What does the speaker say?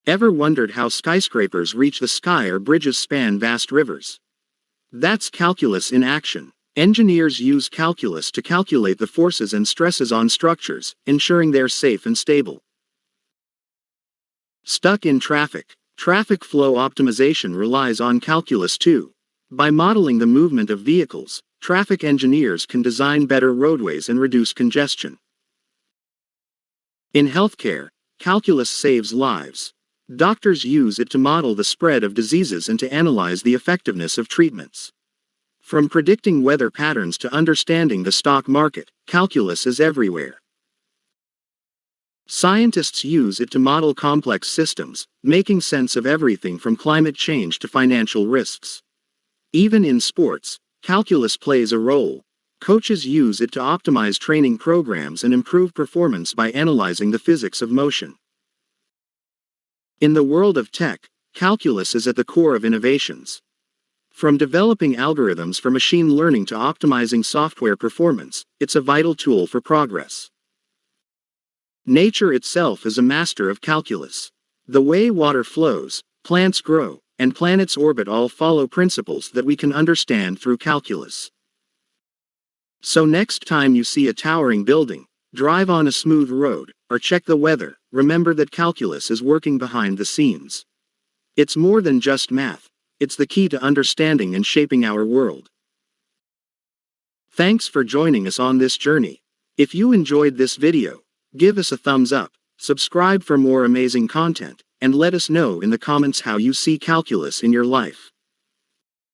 Ever wondered how skyscrapers reach the sky or bridges span vast rivers? That's calculus in action. Engineers use calculus to calculate the forces and stresses on structures, ensuring they're safe and stable. Stuck in traffic. Traffic flow optimization relies on calculus too. By modeling the movement of vehicles, traffic engineers can design better roadways and reduce congestion. In healthcare, calculus saves lives. Doctors use it to model the spread of diseases and to analyze the effectiveness of treatments. From predicting weather patterns to understanding the stock market, calculus is everywhere. Scientists use it to model complex systems, making sense of everything from climate change to financial risks. Even in sports, calculus plays a role. Coaches use it to optimize training programs and improve performance by analyzing the physics of motion. In the world of tech, calculus is at the core of innovations. From developing algorithms for machine learning to optimizing software performance, it's a vital tool for progress. Nature itself is a master of calculus. The way water flows, plants grow, and planets orbit all follow principles that we can understand through calculus. So next time you see a towering building, drive on a smooth road, or check the weather, remember that calculus is working behind the scenes. It's more than just math. It's the key to understanding and shaping our world. Thanks for joining us on this journey. If you enjoyed this video, give us a thumbs up, subscribe for more amazing content, and let us know in the comments how you see calculus in your life.